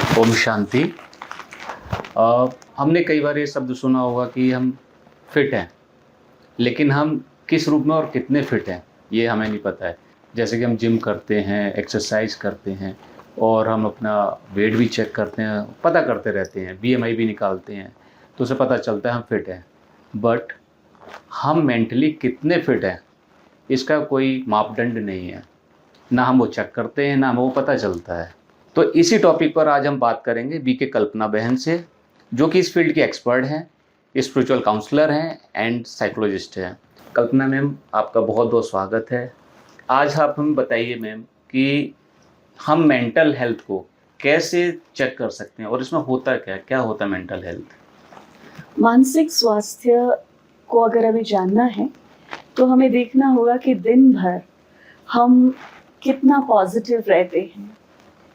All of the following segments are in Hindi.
ओम शांति। हमने कई बार ये शब्द सुना होगा कि हम फिट हैं, लेकिन हम किस रूप में और कितने फिट हैं ये हमें नहीं पता है। जैसे कि हम जिम करते हैं, एक्सरसाइज करते हैं और हम अपना वेट भी चेक करते हैं, पता करते रहते हैं, बीएमआई भी निकालते हैं, तो उसे पता चलता है हम फिट हैं। बट हम मेंटली कितने फिट हैं इसका कोई मापदंड नहीं है, ना हम वो चेक करते हैं, ना हमें वो पता चलता है। तो इसी टॉपिक पर आज हम बात करेंगे बीके कल्पना बहन से, जो कि इस फील्ड की एक्सपर्ट हैं, स्पिरिचुअल काउंसलर हैं एंड साइकोलॉजिस्ट हैं। कल्पना मैम, आपका बहुत बहुत स्वागत है। आज आप हमें बताइए मैम कि हम मेंटल हेल्थ को कैसे चेक कर सकते हैं और इसमें होता क्या होता है मेंटल हेल्थ? मानसिक स्वास्थ्य को अगर हमें जानना है तो हमें देखना होगा कि दिन भर हम कितना पॉजिटिव रहते हैं,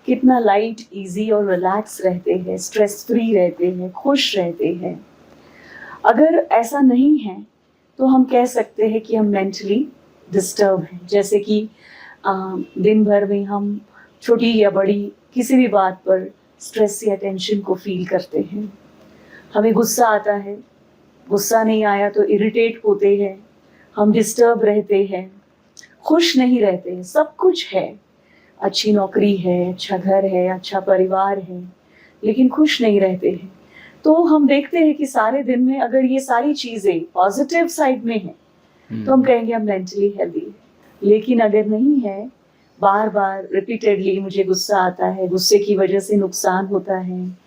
कितना लाइट, इजी और रिलैक्स रहते हैं, स्ट्रेस फ्री रहते हैं, खुश रहते हैं। अगर ऐसा नहीं है तो हम कह सकते हैं कि हम मेंटली डिस्टर्ब हैं। जैसे कि दिन भर में हम छोटी या बड़ी किसी भी बात पर स्ट्रेस या टेंशन को फील करते हैं। हमें गुस्सा आता है, गुस्सा नहीं आया तो इरिटेट होते हैं, हम डिस्टर्ब रहते हैं, खुश नहीं रहते हैं। सब कुछ है, अच्छी नौकरी है, अच्छा घर है, अच्छा परिवार है, लेकिन खुश नहीं रहते हैं। तो हम देखते हैं कि सारे दिन में अगर ये सारी चीज़ें पॉजिटिव साइड में हैं तो हम कहेंगे हम मेंटली हेल्दी है। लेकिन अगर नहीं है, बार बार रिपीटेडली मुझे गुस्सा आता है, गुस्से की वजह से नुकसान होता है,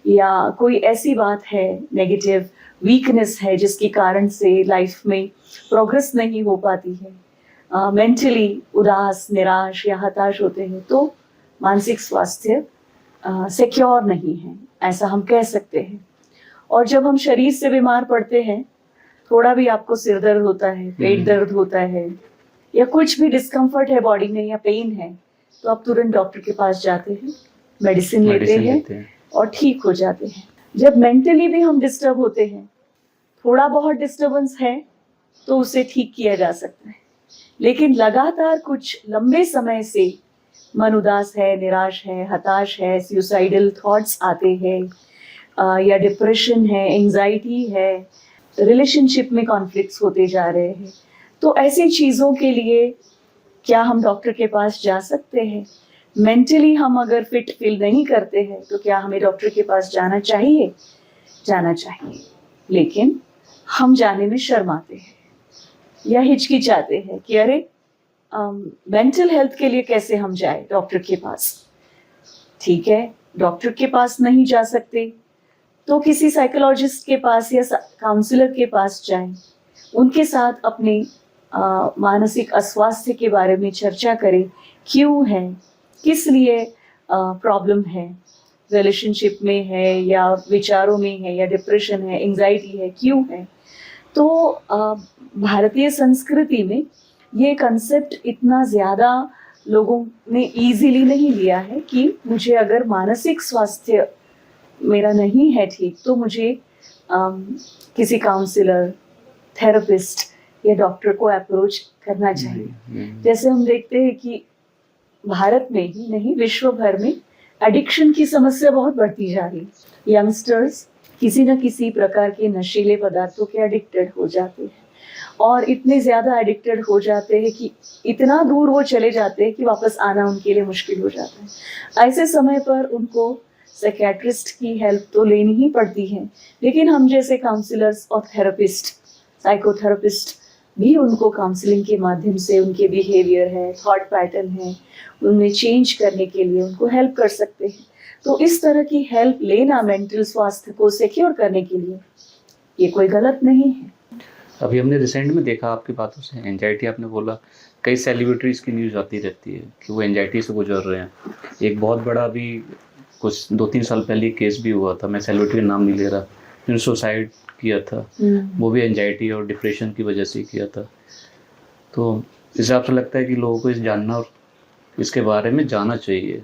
या कोई ऐसी बात है, नेगेटिव वीकनेस है जिसके कारण से लाइफ में प्रोग्रेस नहीं हो पाती है, मेंटली उदास, निराश या हताश होते हैं, तो मानसिक स्वास्थ्य सिक्योर नहीं है, ऐसा हम कह सकते हैं। और जब हम शरीर से बीमार पड़ते हैं, थोड़ा भी आपको सिर दर्द होता है, पेट दर्द होता है, या कुछ भी डिस्कम्फर्ट है बॉडी में या पेन है, तो आप तुरंत डॉक्टर के पास जाते हैं, मेडिसिन लेते हैं और ठीक हो जाते हैं। जब मेंटली भी हम डिस्टर्ब होते हैं, थोड़ा बहुत डिस्टर्बेंस है तो उसे ठीक किया जा सकता है, लेकिन लगातार कुछ लंबे समय से मन उदास है, निराश है, हताश है, सुसाइडल थॉट्स आते हैं, या डिप्रेशन है, एंजाइटी है, रिलेशनशिप में कॉन्फ्लिक्ट्स होते जा रहे हैं, तो ऐसी चीज़ों के लिए क्या हम डॉक्टर के पास जा सकते हैं? मेंटली हम अगर फिट फील नहीं करते हैं तो क्या हमें डॉक्टर के पास जाना चाहिए? जाना चाहिए, लेकिन हम जाने में शर्माते हैं या हिचकिचाते हैं कि अरे मेंटल हेल्थ के लिए कैसे हम जाए डॉक्टर के पास। ठीक है, डॉक्टर के पास नहीं जा सकते तो किसी साइकोलॉजिस्ट के पास या काउंसलर के पास जाएं, उनके साथ अपने मानसिक अस्वास्थ्य के बारे में चर्चा करें, क्यों है, किस लिए प्रॉब्लम है, रिलेशनशिप में है या विचारों में है या डिप्रेशन है, एंजाइटी है, क्यों है। तो भारतीय संस्कृति में ये कंसेप्ट इतना ज़्यादा लोगों ने इजीली नहीं लिया है कि मुझे अगर मानसिक स्वास्थ्य मेरा नहीं है ठीक तो मुझे किसी काउंसलर, थेरेपिस्ट या डॉक्टर को अप्रोच करना चाहिए। जैसे हम देखते हैं कि भारत में ही नहीं, विश्व भर में एडिक्शन की समस्या बहुत बढ़ती जा रही है। यंगस्टर्स किसी न किसी प्रकार के नशीले पदार्थों के एडिक्टेड हो जाते हैं और इतने ज़्यादा एडिक्टेड हो जाते हैं कि इतना दूर वो चले जाते हैं कि वापस आना उनके लिए मुश्किल हो जाता है। ऐसे समय पर उनको साइकियाट्रिस्ट की हेल्प तो लेनी ही पड़ती है, लेकिन हम जैसे काउंसलर्स और थेरेपिस्ट, साइकोथेरेपिस्ट भी उनको काउंसलिंग के माध्यम से उनके बिहेवियर है, थॉट पैटर्न है, उनमें चेंज करने के लिए उनको हेल्प कर सकते हैं। तो इस तरह की हेल्प लेना मेंटल स्वास्थ्य को सिक्योर करने के लिए ये कोई गलत नहीं है। अभी हमने रिसेंट में देखा आपकी बातों से, एंजाइटी आपने बोला, कई सेलिब्रिटीज़ की न्यूज़ आती रहती है कि वो एंजाइटी से गुजर रहे हैं। एक बहुत बड़ा अभी कुछ 2-3 साल पहले केस भी हुआ था, मैं सेलिब्रिटी का नाम नहीं ले रहा, जिन्होंने सुसाइड किया था, वो भी एंजाइटी और डिप्रेशन की वजह से किया था। तो इस हिसाब से लगता है कि लोगों को इस जानना और इसके बारे में जानना चाहिए।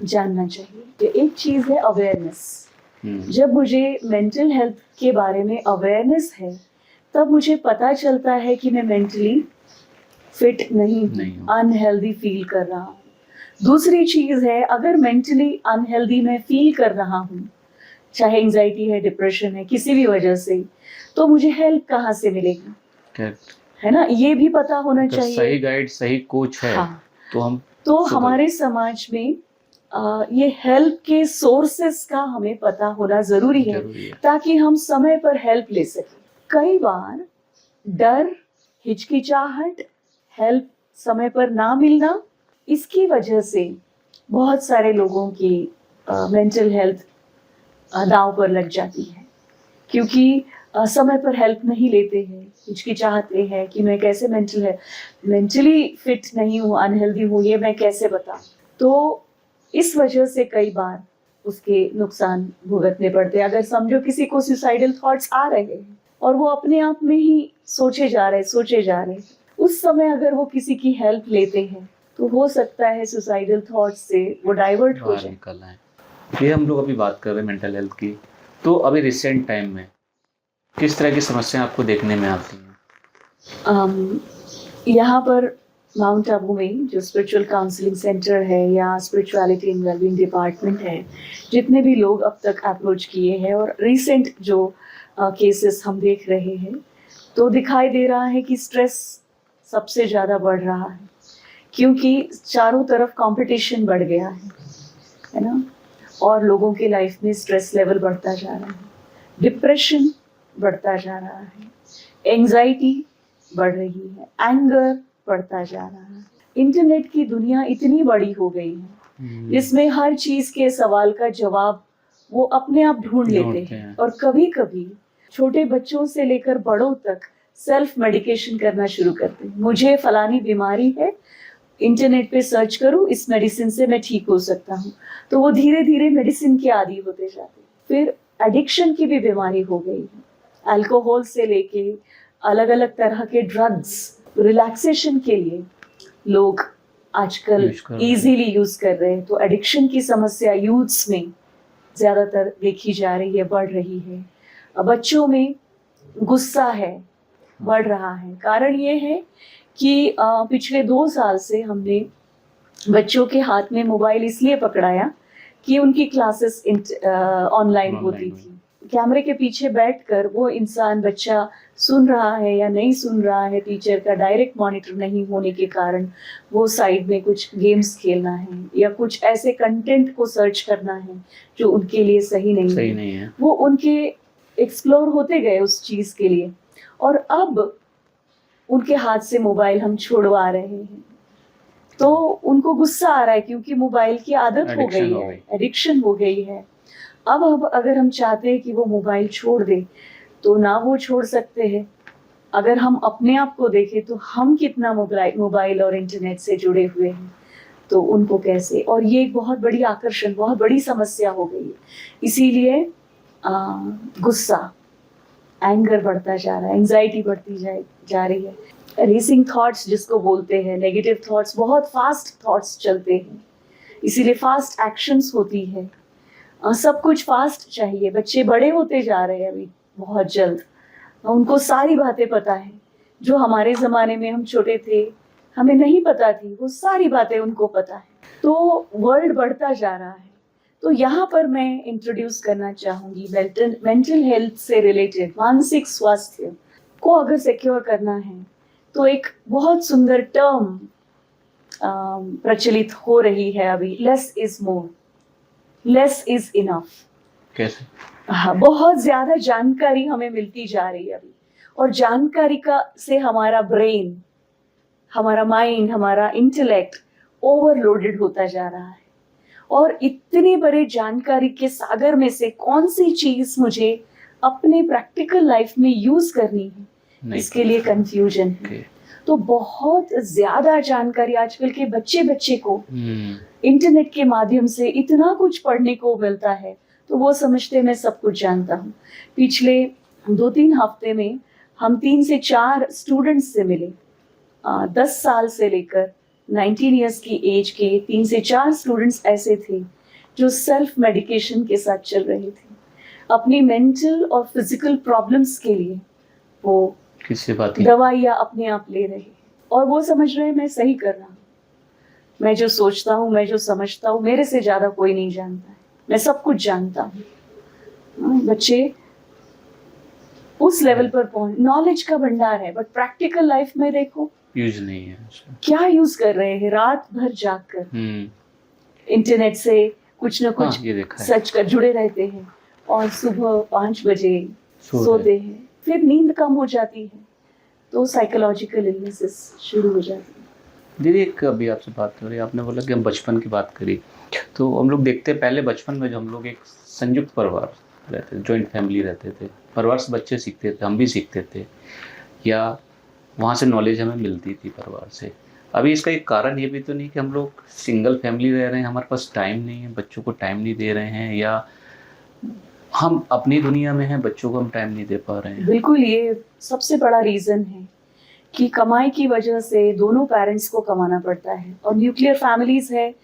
एक चीज़ है अवेयरनेस। जब मुझे मेंटल हेल्थ के बारे में अवेयरनेस है तब मुझे पता चलता है कि मैं मेंटली फिट नहीं हूँ, अनहेल्दी फील कर रहा हूँ, दूसरी चीज है, अगर मेंटली अनहेल्दी मैं फील कर रहा हूँ, चाहे एंजाइटी है, डिप्रेशन है, किसी भी वजह से, तो मुझे हेल्प कहाँ से मिलेगी, करेक्ट। है ना, ये भी पता होना अगर चाहिए। सही गाइड, सही कोच है, हाँ, तो हम तो सुधर- हमारे समाज में ये हेल्प के सोर्सेस का हमें पता होना जरूरी है, जरूरी है। ताकि हम समय पर हेल्प ले सकें। कई बार डर, हिचकिचाहट, हेल्प समय पर ना मिलना, इसकी वजह से बहुत सारे लोगों की मेंटल हेल्थ दांव पर लग जाती है, क्योंकि समय पर हेल्प नहीं लेते हैं, हिचकिचाहते हैं कि मैं कैसे मेंटली फिट नहीं हूँ, अनहेल्दी हूँ, ये मैं कैसे बताऊं। तो इस वजह से कई बार उसके नुकसान भुगतने पड़ते हैं। अगर समझो किसी को सुसाइडल थॉट्स आ रहे हैं और वो अपने आप में ही सोचे जा रहे, उस समय अगर वो किसी की हेल्प लेते हैं तो हो सकता है सुसाइडल थॉट्स से वो डाइवर्ट हो बाहर जाए। निकलना है। ये हम लोग अभी बात कर रहे हैं मेंटल हेल्थ की, तो अभी रिसेंट टाइम में किस तरह की समस्याएं आपको देखने में आती हैं? यहाँ पर माउंट आबू में जो स्पिरिचुअल काउंसलिंग सेंटर है या स्पिरिचुअलिटी एंड वेलबींग डिपार्टमेंट है, जितने भी लोग अब तक अप्रोच किए हैं और रिसेंट जो केसेस हम देख रहे हैं, तो दिखाई दे रहा है कि स्ट्रेस सबसे ज़्यादा बढ़ रहा है, क्योंकि चारों तरफ कंपटीशन बढ़ गया है ना, और लोगों के लाइफ में स्ट्रेस लेवल बढ़ता जा रहा है, डिप्रेशन बढ़ता जा रहा है, एंजाइटी बढ़ रही है, एंगर बढ़ता जा रहा है। इंटरनेट की दुनिया इतनी बड़ी हो गई है जिसमें हर चीज के सवाल का जवाब वो अपने आप ढूंढ लेते हैं, और कभी कभी छोटे बच्चों से लेकर बड़ों तक सेल्फ मेडिकेशन करना शुरू करते हैं। मुझे फलानी बीमारी है, इंटरनेट पे सर्च करूं, इस मेडिसिन से मैं ठीक हो सकता हूँ, तो वो धीरे धीरे मेडिसिन के आदी होते जाते हैं। फिर एडिक्शन की भी बीमारी हो गई है, अल्कोहल से लेके अलग अलग तरह के ड्रग्स, रिलैक्सेशन के लिए लोग आजकल इजीली यूज कर रहे हैं। तो एडिक्शन की समस्या यूथ्स में ज्यादातर देखी जा रही है, बढ़ रही है। बच्चों में गुस्सा है, बढ़ रहा है। कारण ये है कि पिछले 2 साल से हमने बच्चों के हाथ में मोबाइल इसलिए पकड़ाया कि उनकी क्लासेस ऑनलाइन होती थी। कैमरे के पीछे बैठकर वो इंसान, बच्चा सुन रहा है या नहीं सुन रहा है, टीचर का डायरेक्ट मॉनिटर नहीं होने के कारण वो साइड में कुछ गेम्स खेलना है या कुछ ऐसे कंटेंट को सर्च करना है जो उनके लिए सही नहीं है। वो उनके एक्सप्लोर होते गए उस चीज के लिए, और अब उनके हाथ से मोबाइल हम छुड़वा रहे हैं, तो उनको गुस्सा आ रहा है क्योंकि मोबाइल की आदत हो गई है, एडिक्शन हो गई है। अब अगर हम चाहते हैं कि वो मोबाइल छोड़ दे तो ना वो छोड़ सकते हैं। अगर हम अपने आप को देखें तो हम कितना मोबाइल और इंटरनेट से जुड़े हुए हैं, तो उनको कैसे। और ये एक बहुत बड़ी आकर्षण, बहुत बड़ी समस्या हो गई है। इसीलिए गुस्सा, एंगर बढ़ता जा रहा है, एंजाइटी बढ़ती जा रही है, रेसिंग थॉट्स जिसको बोलते हैं, नेगेटिव थॉट्स, बहुत फास्ट थॉट्स चलते हैं, इसीलिए फास्ट एक्शंस होती है। सब कुछ फास्ट चाहिए। बच्चे बड़े होते जा रहे हैं अभी बहुत जल्द, उनको सारी बातें पता है जो हमारे ज़माने में हम छोटे थे हमें नहीं पता थी, वो सारी बातें उनको पता है। तो वर्ल्ड बढ़ता जा रहा है। तो यहाँ पर मैं इंट्रोड्यूस करना चाहूँगी मेंटल हेल्थ से रिलेटेड, मानसिक स्वास्थ्य को अगर सिक्योर करना है तो एक बहुत सुंदर टर्म प्रचलित हो रही है अभी, less is more, less is enough. कैसे? हाँ, बहुत ज्यादा जानकारी हमें मिलती जा रही है अभी, और जानकारी का से हमारा ब्रेन, हमारा माइंड, हमारा इंटेलेक्ट ओवरलोडेड होता जा रहा है। और इतने बड़े जानकारी के सागर में से कौन सी चीज मुझे अपने प्रैक्टिकल लाइफ में यूज करनी है, इसके लिए कंफ्यूजन है। तो बहुत ज्यादा जानकारी आजकल के बच्चे को इंटरनेट के माध्यम से इतना कुछ पढ़ने को मिलता है, तो वो समझते मैं सब कुछ जानता हूँ। पिछले 2-3 हफ्ते में हम 3 से 4 स्टूडेंट्स से मिले, 10 साल से लेकर 19 ईयर्स की एज के 3 से 4 स्टूडेंट्स ऐसे थे जो सेल्फ मेडिकेशन के साथ चल रहे थे। अपनी मेंटल और फिजिकल प्रॉब्लम्स के लिए वो दवाइयाँ अपने आप ले रहे हैं, और वो समझ रहे हैं मैं सही कर रहा हूँ। मैं जो सोचता हूँ, मैं जो समझता हूँ, मेरे से ज़्यादा कोई नहीं जानता है, मैं सब कुछ जानता हूँ। बच्चे उस लेवल पर पहुंच, नॉलेज का भंडार है, बट प्रैक्टिकल लाइफ में देखो यूज नहीं है उसका। क्या यूज कर रहे हैं, रात भर जाग कर इंटरनेट से कुछ ना हाँ कुछ ये देखा है। सर्च कर जुड़े रहते हैं और सुबह 5 बजे सो सोते हैं, फिर नींद कम हो जाती है, तो साइकोलॉजिकल इलनेसेस शुरू हो जाती है। दीदी एक अभी आपसे बात हो रही है, आपने बोला कि हम बचपन की बात करी, तो हम लोग देखते हैं पहले बचपन में जो हम लोग एक संयुक्त परिवार रहते थे, जॉइंट फैमिली रहते थे, परिवार से बच्चे सीखते थे, हम भी सीखते थे, या वहाँ से नॉलेज हमें मिलती थी परिवार से। अभी इसका एक कारण ये भी तो नहीं कि हम लोग सिंगल फैमिली रह रहे हैं, हमारे पास टाइम नहीं है, बच्चों को टाइम नहीं दे रहे हैं, या हम अपनी दुनिया में हैं, बच्चों को हम टाइम नहीं दे पा रहे हैं। बिल्कुल, ये सबसे बड़ा रीजन है कि कमाई की वजह से दोनों पेरेंट्स को कमाना पड़ता है, और न्यूक्लियर फैमिलीज है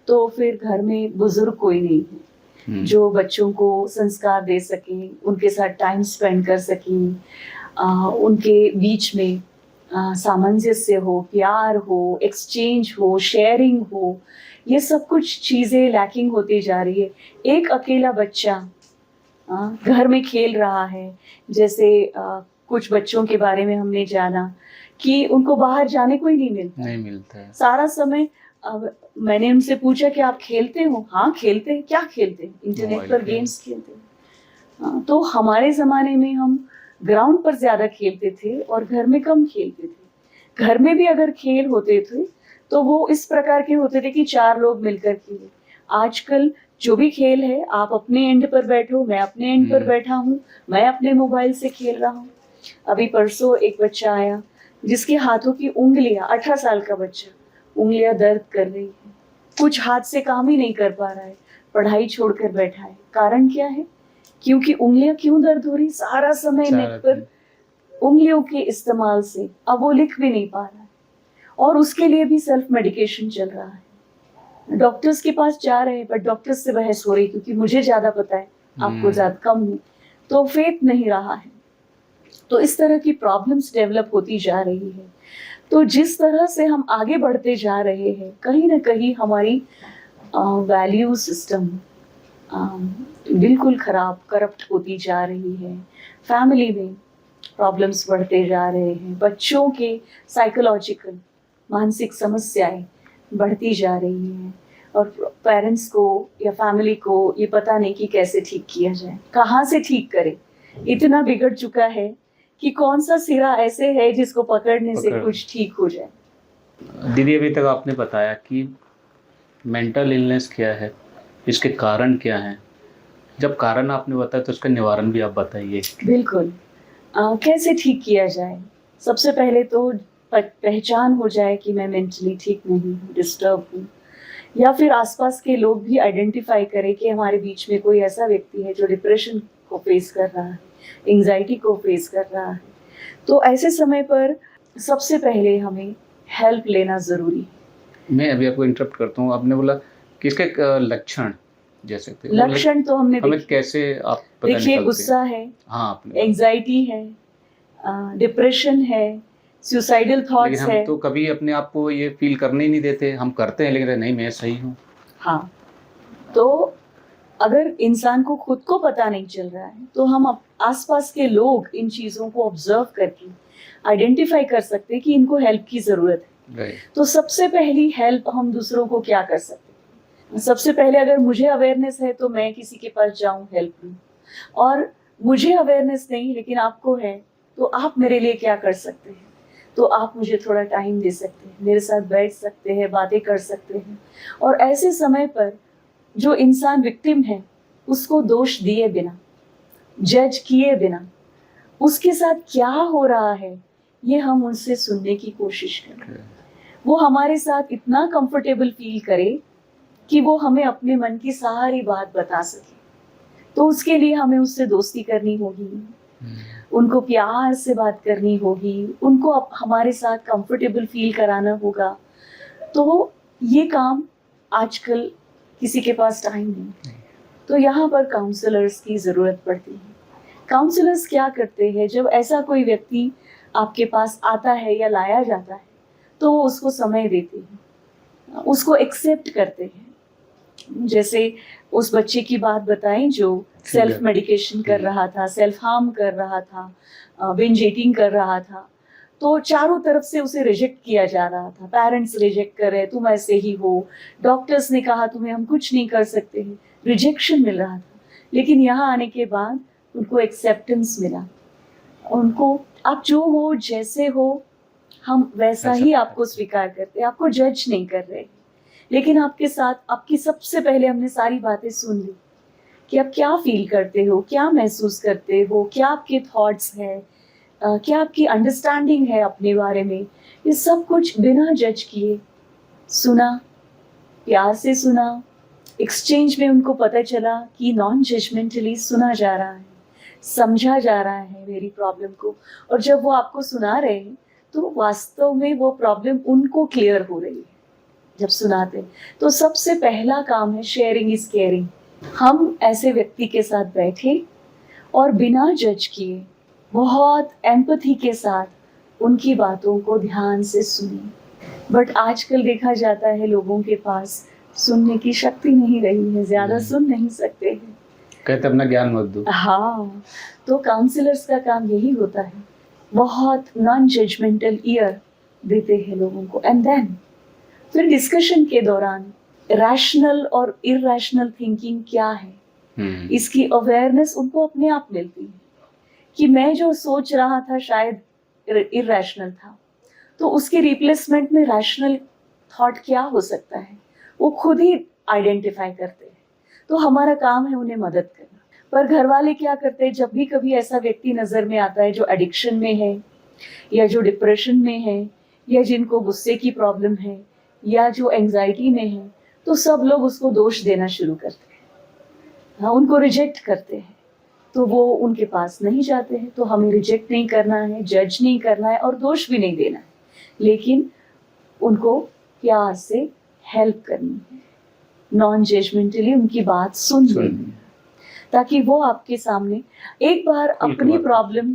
तो फिर घर में बुजुर्ग कोई नहीं है जो बच्चों को संस्कार दे सके, उनके साथ टाइम स्पेंड कर सके, उनके बीच में सामंजस्य हो, प्यार हो, एक्सचेंज हो, शेयरिंग हो, ये सब कुछ चीज़ें लैकिंग होती जा रही है। एक अकेला बच्चा घर में खेल रहा है, जैसे कुछ बच्चों के बारे में हमने जाना कि उनको बाहर जाने को ही नहीं मिलता है। सारा समय मैंने उनसे पूछा कि आप खेलते हो? हाँ खेलते हैं। क्या खेलते हैं? इंटरनेट पर गेम्स खेलते हैं। तो हमारे ज़माने में हम ग्राउंड पर ज़्यादा खेलते थे और घर में कम खेलते थे। घर में भी अगर खेल होते थे तो वो इस प्रकार के होते थे कि 4 लोग मिलकर खेले। आजकल जो भी खेल है, आप अपने एंड पर बैठो, मैं अपने एंड पर बैठा हूँ, मैं अपने मोबाइल से खेल रहा हूँ। अभी परसों एक बच्चा आया जिसके हाथों की उंगलियां, 18 साल का बच्चा, उंगलियां दर्द कर रही है, कुछ हाथ से काम ही नहीं कर पा रहा है, पढ़ाई छोड़कर बैठा है। कारण क्या है? क्योंकि उंगलियां क्यों दर्द हो रही? सारा समय नेट पर उंगलियों के इस्तेमाल से अब वो लिख भी नहीं पा रहा है, और उसके लिए भी सेल्फ मेडिकेशन चल रहा है। डॉक्टर्स के पास जा रहे हैं, पर डॉक्टर्स से बहस हो रही क्योंकि मुझे ज्यादा पता है, आपको ज्यादा कम है, तो फेथ नहीं रहा है। तो इस तरह की प्रॉब्लम्स डेवलप होती जा रही है। तो जिस तरह से हम आगे बढ़ते जा रहे हैं, कहीं ना कहीं हमारी वैल्यू सिस्टम बिल्कुल खराब, करप्ट होती जा रही है। फैमिली में प्रॉब्लम्स बढ़ते जा रहे हैं, बच्चों के साइकोलॉजिकल मानसिक समस्याएं बढ़ती जा रही हैं, और पेरेंट्स को या फैमिली को ये पता नहीं कि कैसे ठीक किया जाए, कहाँ से ठीक करें। इतना बिगड़ चुका है कि कौन सा सिरा ऐसे है जिसको पकड़ने से कुछ ठीक हो जाए। दीदी अभी तक आपने बताया कि मेंटल इलनेस क्या है, इसके कारण क्या हैं। जब कारण आपने बताया तो उसका निवारण भी आप बताइए। बिल्कुल, कैसे ठीक किया जाए? सबसे पहले तो पहचान हो जाए कि मैं मेंटली ठीक नहीं हूँ, डिस्टर्ब हूँ, या फिर आसपास के लोग भी आइडेंटिफाई करें कि हमारे बीच में कोई ऐसा व्यक्ति है जो डिप्रेशन को फेस कर रहा है, एंजाइटी को फेस कर रहा है। तो ऐसे समय पर सबसे पहले हमें हेल्प लेना ज़रूरी है। मैं अभी आपको इंटरप्ट करता हूँ, आपने बोला कि इसके लक्षण जैसे थे, लक्षण तो हमने हमें कैसे आप पता देखिए, निकलते? गुस्सा है, हाँ आपने एंजाइटी है, डिप्रेशन है, सुसाइडल थॉट्स लेकिन हम तो कभी अपने आप को ये फील करने ही नहीं देते, हम करते हैं लेकिन नहीं मैं सही हूँ। हाँ, तो अगर इंसान को खुद को पता नहीं चल रहा है तो हम आसपास के लोग इन चीज़ों को ऑब्जर्व करके आइडेंटिफाई कर सकते हैं कि इनको हेल्प की ज़रूरत है। तो सबसे पहली हेल्प हम दूसरों को क्या कर सकते हैं? सबसे पहले अगर मुझे अवेयरनेस है तो मैं किसी के पास जाऊं, हेल्प लूं, और मुझे अवेयरनेस नहीं लेकिन आपको है तो आप मेरे लिए क्या कर सकते हैं? तो आप मुझे थोड़ा टाइम दे सकते हैं, मेरे साथ बैठ सकते हैं, बातें कर सकते हैं, और ऐसे समय पर जो इंसान विक्टिम है उसको दोष दिए बिना, जज किए बिना, उसके साथ क्या हो रहा है ये हम उनसे सुनने की कोशिश करें। वो हमारे साथ इतना कंफर्टेबल फील करे कि वो हमें अपने मन की सारी बात बता सके। तो उसके लिए हमें उससे दोस्ती करनी होगी, उनको प्यार से बात करनी होगी, उनको हमारे साथ कंफर्टेबल फील कराना होगा। तो ये काम आजकल किसी के पास टाइम नहीं, तो यहाँ पर काउंसलर्स की ज़रूरत पड़ती है। काउंसलर्स क्या करते हैं? जब ऐसा कोई व्यक्ति आपके पास आता है या लाया जाता है तो वो उसको समय देते हैं, उसको एक्सेप्ट करते हैं। जैसे उस बच्चे की बात बताएं जो सेल्फ मेडिकेशन कर रहा था, सेल्फ हार्म कर रहा था, बिंज ईटिंग कर रहा था, तो चारों तरफ से उसे रिजेक्ट किया जा रहा था। पेरेंट्स रिजेक्ट कर रहे, तुम ऐसे ही हो, डॉक्टर्स ने कहा तुम्हें हम कुछ नहीं कर सकते हैं, रिजेक्शन मिल रहा था। लेकिन यहाँ आने के बाद उनको एक्सेप्टेंस मिला, उनको आप जो हो जैसे हो हम वैसा ही आपको स्वीकार करते हैं, आपको जज नहीं कर रहे, लेकिन आपके साथ आपकी सबसे पहले हमने सारी बातें सुन ली कि आप क्या फील करते हो, क्या महसूस करते हो, क्या आपके थॉट्स हैं, क्या आपकी अंडरस्टैंडिंग है अपने बारे में। ये सब कुछ बिना जज किए सुना, प्यार से सुना। एक्सचेंज में उनको पता चला कि नॉन जजमेंटली सुना जा रहा है, समझा जा रहा है मेरी प्रॉब्लम को। और जब वो आपको सुना रहे हैं तो वास्तव में वो प्रॉब्लम उनको क्लियर हो रही है जब सुनाते। तो सबसे पहला काम है शेयरिंग इज केयरिंग। हम ऐसे व्यक्ति के साथ बैठे और बिना जज किए बहुत एम्पैथी के साथ उनकी बातों को ध्यान से सुनिए। बट आजकल देखा जाता है लोगों के पास सुनने की शक्ति नहीं रही है, ज्यादा सुन नहीं सकते हैं, कहते अपना ज्ञान मत दो। हाँ, तो काउंसलर्स का काम यही होता है, बहुत नॉन जजमेंटल ईयर देते हैं लोगों को। एंड देन फिर डिस्कशन के दौरान रैशनल और इरैशनल थिंकिंग क्या है इसकी अवेयरनेस उनको अपने आप मिलती है कि मैं जो सोच रहा था शायद इरैशनल था, तो उसके रिप्लेसमेंट में रैशनल थॉट क्या हो सकता है वो खुद ही आइडेंटिफाई करते हैं। तो हमारा काम है उन्हें मदद करना। पर घर वाले क्या करते हैं, जब भी कभी ऐसा व्यक्ति नजर में आता है जो एडिक्शन में है या जो डिप्रेशन में है या जिनको गुस्से की प्रॉब्लम है या जो एंजाइटी में है, तो सब लोग उसको दोष देना शुरू करते हैं, हाँ, उनको रिजेक्ट करते हैं। तो वो उनके पास नहीं जाते हैं। तो हमें रिजेक्ट नहीं करना है, जज नहीं करना है और दोष भी नहीं देना है, लेकिन उनको प्यार से हेल्प करनी है, नॉन जजमेंटली उनकी बात सुननी है, ताकि वो आपके सामने एक बार अपनी प्रॉब्लम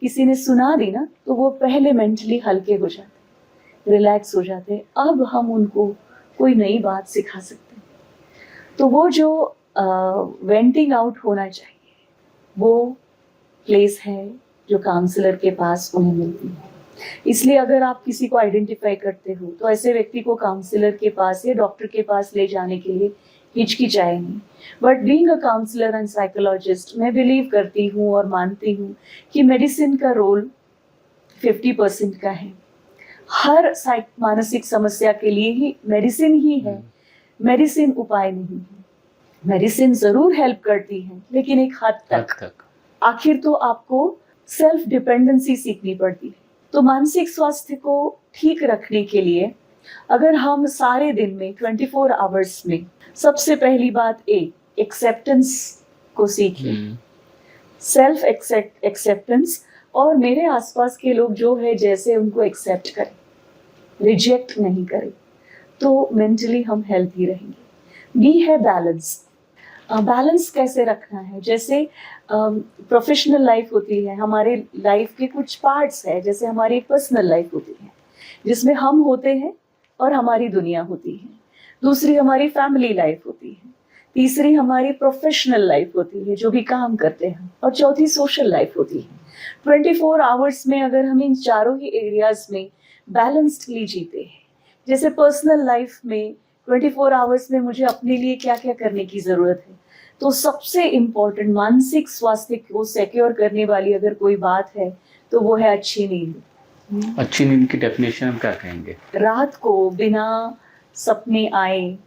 किसी ने सुना दी ना तो वो पहले मेंटली हल्के हो जाते, रिलैक्स हो जाते। अब हम उनको कोई नई बात सिखा सकते हैं। तो वो जो वेंटिंग आउट होना चाहिए वो प्लेस है जो काउंसलर के पास उन्हें मिलती है। इसलिए अगर आप किसी को आइडेंटिफाई करते हो तो ऐसे व्यक्ति को काउंसलर के पास या डॉक्टर के पास ले जाने के लिए हिचकिचाए नहीं। But being a counsellor and psychologist मैं बिलीव करती हूँ और मानती हूँ कि मेडिसिन का रोल 50% का है। हर मानसिक समस्या के लिए ही मेडिसिन ही है, मेडिसिन उपाय नहीं है। मेडिसिन जरूर हेल्प करती है लेकिन एक हद तक। आखिर तो आपको सेल्फ डिपेंडेंसी सीखनी पड़ती है। तो मानसिक स्वास्थ्य को ठीक रखने के लिए अगर हम सारे दिन में 24 आवर्स में सबसे पहली बात एक्सेप्टेंस को सीखें, सेल्फ एक्सेप्टेंस, और मेरे आसपास के लोग जो है जैसे उनको एक्सेप्ट करें, रिजेक्ट नहीं करें, तो मेंटली हम हेल्थी रहेंगे। बी है बैलेंस। बैलेंस कैसे रखना है, जैसे प्रोफेशनल लाइफ होती है, हमारे लाइफ के कुछ पार्ट्स है, जैसे हमारी पर्सनल लाइफ होती है जिसमें हम होते हैं और हमारी दुनिया होती है, दूसरी हमारी फैमिली लाइफ होती है, तीसरी हमारी प्रोफेशनल लाइफ होती है जो भी काम करते हैं, और चौथी सोशल लाइफ होती है। 24 आवर्स में अगर हम इन चारों ही एरियाज में बैलेंस्डली जीते हैं, जैसे पर्सनल लाइफ में 24 आवर्स में मुझे अपने लिए क्या क्या करने की जरूरत है, तो सबसे इम्पोर्टेंट मानसिक स्वास्थ्य को सिक्योर करने वाली अगर कोई बात है तो वो है अच्छी नींद। अच्छी नींद की डेफिनेशन हम क्या कहेंगे? रात को बिना सपने आए,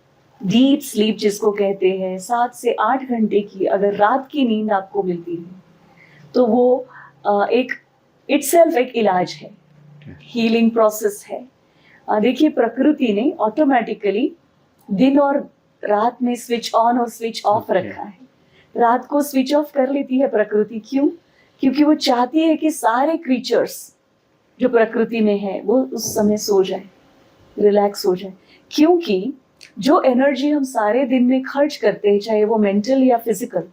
डीप स्लीप जिसको कहते हैं, 7 से 8 घंटे की अगर रात की नींद आपको मिलती है तो वो एक इटसेल्फ एक इलाज है, हीलिंग प्रोसेस है। देखिए प्रकृति ने ऑटोमेटिकली दिन और रात में स्विच ऑन और स्विच ऑफ रखा है। रात को स्विच ऑफ कर लेती है प्रकृति, क्यों? क्योंकि वो चाहती है कि सारे क्रीचर्स जो प्रकृति में है वो उस समय सो जाए, रिलैक्स हो जाए। क्योंकि जो एनर्जी हम सारे दिन में खर्च करते हैं, चाहे वो मेंटल या फिजिकल,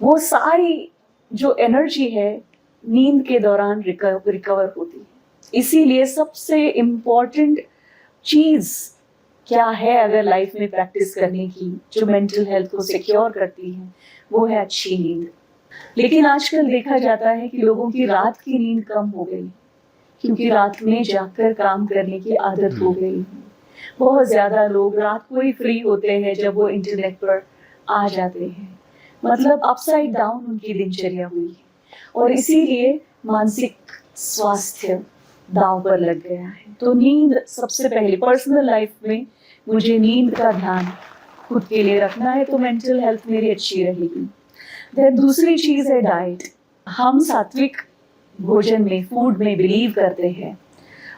वो सारी जो एनर्जी है नींद के दौरान रिकवर होती है। इसीलिए सबसे इम्पोर्टेंट चीज क्या है अगर लाइफ में प्रैक्टिस करने की जो मेंटल हेल्थ को सिक्योर करती है, वो है अच्छी नींद। लेकिन आजकल देखा जाता है कि लोगों की रात की नींद कम हो गई, क्योंकि रात में जागकर काम करने की आदत हो गई है। बहुत ज्यादा लोग रात को ही फ्री होते हैं जब वो इंटरनेट पर आ जाते हैं, मतलब अपसाइड डाउन उनकी दिनचर्या हुई है और इसीलिए मानसिक स्वास्थ्य दांव पर लग गया है। तो नींद सबसे पहले पर्सनल लाइफ में मुझे नींद का ध्यान खुद के लिए रखना है, तो मेंटल हेल्थ मेरी अच्छी रहेगी। देन दूसरी चीज है डाइट। हम सात्विक भोजन में, फूड में बिलीव करते हैं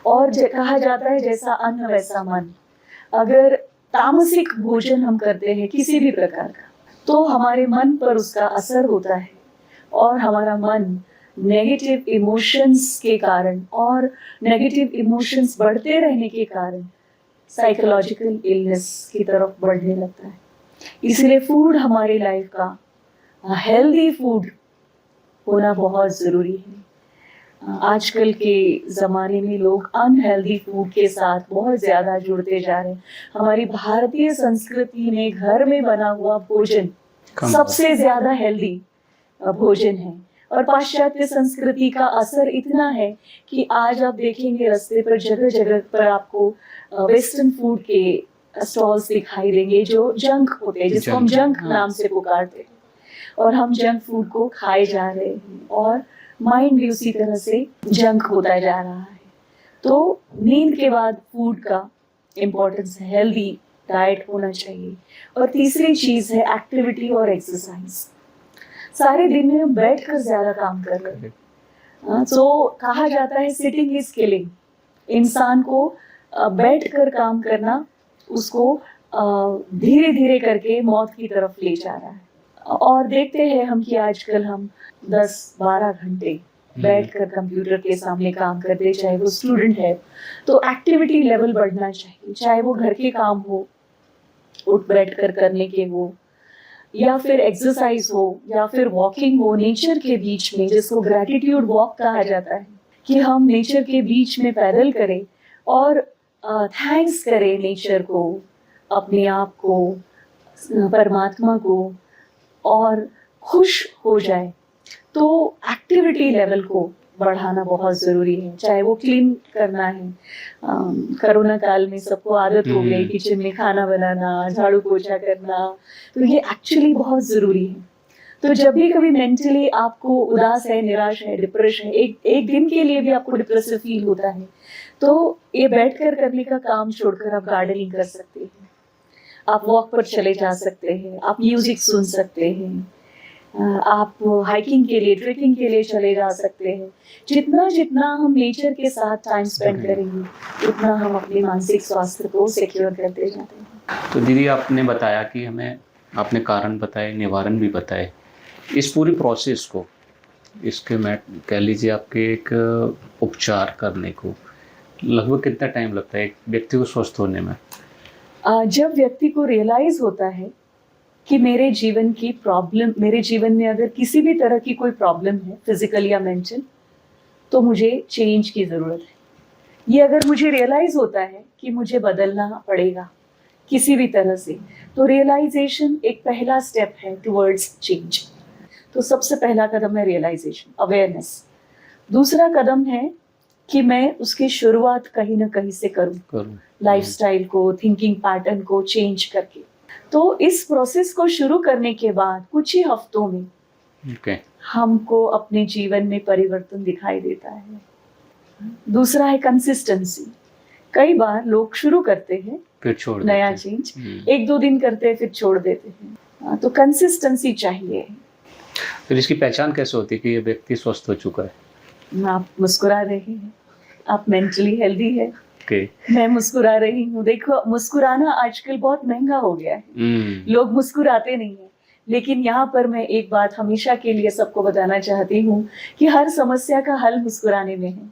और कहा जाता है जैसा अन्न वैसा मन। अगर तामसिक भोजन हम करते हैं किसी भी प्रकार का, तो हमारे मन पर उसका असर होता है और हमारा मन नेगेटिव इमोशंस के कारण और नेगेटिव इमोशंस बढ़ते रहने के कारण साइकोलॉजिकल इलनेस की तरफ बढ़ने लगता है। इसलिए फूड हमारी लाइफ का हेल्दी फूड होना बहुत जरूरी है। आजकल के ज़माने में लोग अनहेल्दी फूड के साथ बहुत ज़्यादा जुड़ते जा रहे हैं। हमारी भारतीय संस्कृति में घर में बना हुआ भोजन सबसे ज़्यादा हेल्दी भोजन है और पाश्चात्य संस्कृति का असर इतना है कि आज आप देखेंगे रास्ते पर जगह जगह पर आपको वेस्टर्न फूड के स्टॉल्स दिखाई देंगे जो जंक होते हैं, जिसको हम जंक नाम से पुकारते हैं, और हम जंक फूड को खाए जा रहे हैं और माइंड भी उसी तरह से जंक होता जा रहा है। तो नींद के बाद फूड का इम्पोर्टेंस है, हेल्दी डाइट होना चाहिए। और तीसरी चीज है एक्टिविटी और एक्सरसाइज। सारे दिन में हम बैठ कर ज्यादा काम कर रहे हैं, तो कहा जाता है सिटिंग इज किलिंग। इंसान को बैठ कर काम करना उसको धीरे धीरे करके मौत की तरफ ले जा रहा है। और देखते हैं हम कि आजकल हम 10-12 घंटे बैठकर कंप्यूटर के सामने काम करते, चाहे वो स्टूडेंट है तो एक्टिविटी लेवल बढ़ना चाहिए, चाहे वो घर के काम हो, उठ बैठ कर करने के हो, या फिर एक्सरसाइज हो, या फिर वॉकिंग हो नेचर के बीच में, जिसको ग्रैटिट्यूड वॉक कहा जाता है, कि हम नेचर के बीच में पैदल करें और थैंक्स करें नेचर को, अपने आप को, परमात्मा को, और खुश हो जाए। तो एक्टिविटी लेवल को बढ़ाना बहुत ज़रूरी है, चाहे वो क्लीन करना है। कोरोना काल में सबको आदत हो गई किचन में खाना बनाना, झाड़ू पोछा करना, तो ये एक्चुअली बहुत ज़रूरी है। तो जब भी कभी मेंटली आपको उदास है, निराश है, डिप्रेस है, एक दिन के लिए भी आपको डिप्रेसिव फील होता है, तो ये बैठकर करने का काम छोड़कर आप गार्डनिंग कर सकते हैं, आप वॉक पर चले जा सकते हैं, आप म्यूजिक सुन सकते हैं, आप हाइकिंग के लिए, ट्रेकिंग के लिए चले जा सकते हैं। जितना जितना हम नेचर के साथ टाइम स्पेंड करेंगे उतना हम अपने मानसिक स्वास्थ्य को सिक्योर करते जाते हैं। तो दीदी आपने बताया कि हमें, आपने कारण बताए, निवारण भी बताए। इस पूरी प्रोसेस को, इसके मैं कह लीजिए आपके एक उपचार करने को लगभग कितना टाइम लगता है एक व्यक्ति को स्वस्थ होने में? जब व्यक्ति को रियलाइज होता है कि मेरे जीवन की प्रॉब्लम, मेरे जीवन में अगर किसी भी तरह की कोई प्रॉब्लम है, फिजिकल या मेंटल, तो मुझे चेंज की ज़रूरत है। ये अगर मुझे रियलाइज होता है कि मुझे बदलना पड़ेगा किसी भी तरह से, तो रियलाइजेशन एक पहला स्टेप है टुवर्ड्स चेंज। तो सबसे पहला कदम है रियलाइजेशन, अवेयरनेस। दूसरा कदम है कि मैं उसकी शुरुआत कहीं ना कहीं से करूं, लाइफस्टाइल को, थिंकिंग पैटर्न को चेंज करके। तो इस प्रोसेस को शुरू करने के बाद कुछ ही हफ्तों में हमको अपने जीवन में परिवर्तन दिखाई देता है। दूसरा है कंसिस्टेंसी। कई बार लोग शुरू करते हैं फिर छोड़ नया चेंज, 1-2 दिन करते हैं फिर छोड़ देते हैं। तो कंसिस्टेंसी चाहिए। फिर इसकी पहचान कैसे होती है कि ये व्यक्ति स्वस्थ हो चुका है? आप मुस्कुरा रहे हैं, आप मेंटली हेल्दी है। मैं मुस्कुरा रही हूँ। देखो, मुस्कुराना आजकल बहुत महंगा हो गया है, लोग मुस्कुराते नहीं है। लेकिन यहाँ पर मैं एक बात हमेशा के लिए सबको बताना चाहती हूँ कि हर समस्या का हल मुस्कुराने में है।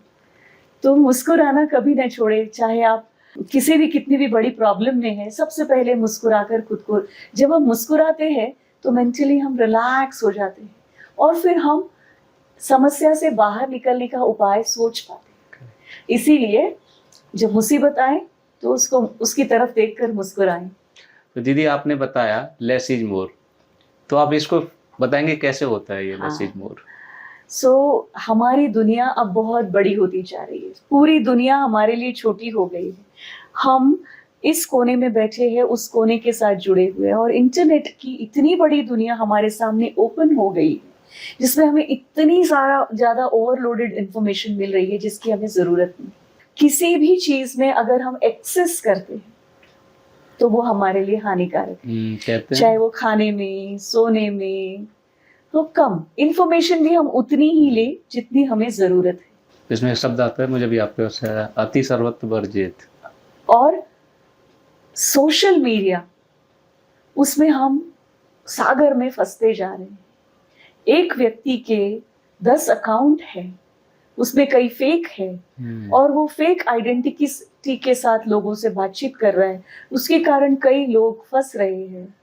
तो मुस्कुराना कभी न छोड़े, चाहे आप किसी भी, कितनी भी बड़ी प्रॉब्लम में है, सबसे पहले मुस्कुराकर खुद को, जब हम मुस्कुराते हैं तो मेंटली हम रिलैक्स हो जाते हैं और फिर हम समस्या से बाहर निकलने का उपाय सोच पाते हैं। इसीलिए जब मुसीबत आए तो उसको उसकी तरफ देखकर मुस्कुराएं। तो दीदी आपने बताया लेस इज मोर, तो आप इसको बताएंगे कैसे होता है ये हाँ। Less is more? हमारी दुनिया अब बहुत बड़ी होती जा रही है, पूरी दुनिया हमारे लिए छोटी हो गई है। हम इस कोने में बैठे हैं, उस कोने के साथ जुड़े हुए हैं, और इंटरनेट की इतनी बड़ी दुनिया हमारे सामने ओपन हो गई है, जिसमें हमें इतनी सारा ज़्यादा ओवरलोडेड इंफॉर्मेशन मिल रही है जिसकी हमें ज़रूरत नहीं। किसी भी चीज़ में अगर हम एक्सेस करते हैं तो वो हमारे लिए हानिकारक है, कहते चाहे हैं वो खाने में, सोने में। तो कम इंफॉर्मेशन भी हम उतनी ही ले जितनी हमें ज़रूरत है। इसमें एक शब्द आता है, मुझे भी आपके से, अति सर्वत्र वर्जित। और सोशल मीडिया, उसमें हम सागर में फंसते जा रहे हैं। एक व्यक्ति के 10 अकाउंट है, उसमें कई फेक है, और वो फेक आइडेंटिटी के साथ लोगों से बातचीत कर रहा है। उसके कारण कई लोग फंस रहे हैं,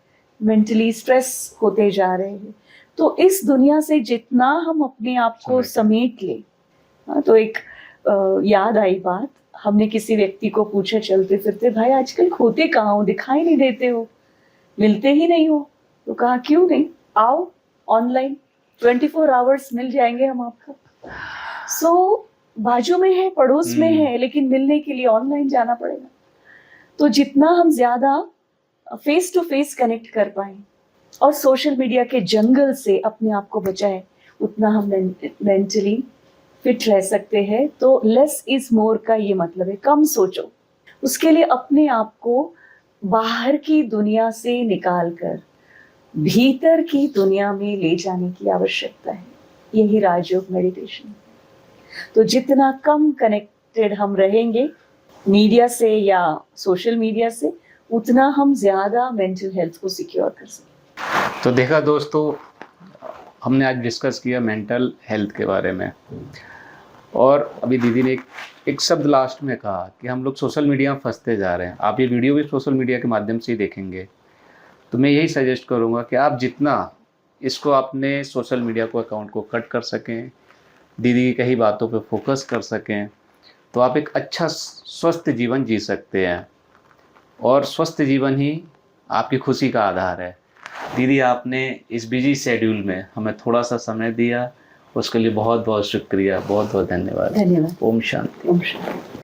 मेंटली स्ट्रेस होते जा रहे हैं। तो इस दुनिया से जितना हम अपने आप को समेट ले। तो एक याद आई बात, हमने किसी व्यक्ति को पूछा चलते फिरते, भाई आजकल खोते कहाँ हो, दिखाई नहीं देते हो, मिलते ही नहीं हो। तो कहा क्यों नहीं, आओ ऑनलाइन, 24 आवर्स मिल जाएंगे हम आपको। बाजू में है, पड़ोस में है, लेकिन मिलने के लिए ऑनलाइन जाना पड़ेगा। तो जितना हम ज्यादा फेस टू फेस कनेक्ट कर पाए और सोशल मीडिया के जंगल से अपने आप को बचाएं, उतना हम मेंटली फिट रह सकते हैं। तो लेस इज मोर का ये मतलब है, कम सोचो। उसके लिए अपने आप को बाहर की दुनिया से निकाल कर भीतर की दुनिया में ले जाने की आवश्यकता है। यही राजयोग मेडिटेशन है। तो जितना कम कनेक्टेड हम रहेंगे मीडिया से या सोशल मीडिया से, उतना हम ज्यादा मेंटल हेल्थ को सिक्योर कर सकते। तो देखा दोस्तों, हमने आज डिस्कस किया मेंटल हेल्थ के बारे में, और अभी दीदी ने एक शब्द लास्ट में कहा कि हम लोग सोशल मीडिया में फंसते जा रहे हैं। आप ये वीडियो भी सोशल मीडिया के माध्यम से ही देखेंगे, तो मैं यही सजेस्ट करूँगा कि आप जितना इसको अपने सोशल मीडिया को अकाउंट को कट कर सकें, दीदी की कही बातों पे फोकस कर सकें, तो आप एक अच्छा स्वस्थ जीवन जी सकते हैं, और स्वस्थ जीवन ही आपकी खुशी का आधार है। दीदी आपने इस बिजी शेड्यूल में हमें थोड़ा सा समय दिया, उसके लिए बहुत बहुत शुक्रिया, बहुत बहुत धन्यवाद। धन्यवाद। ओम शांति। ओम शांति।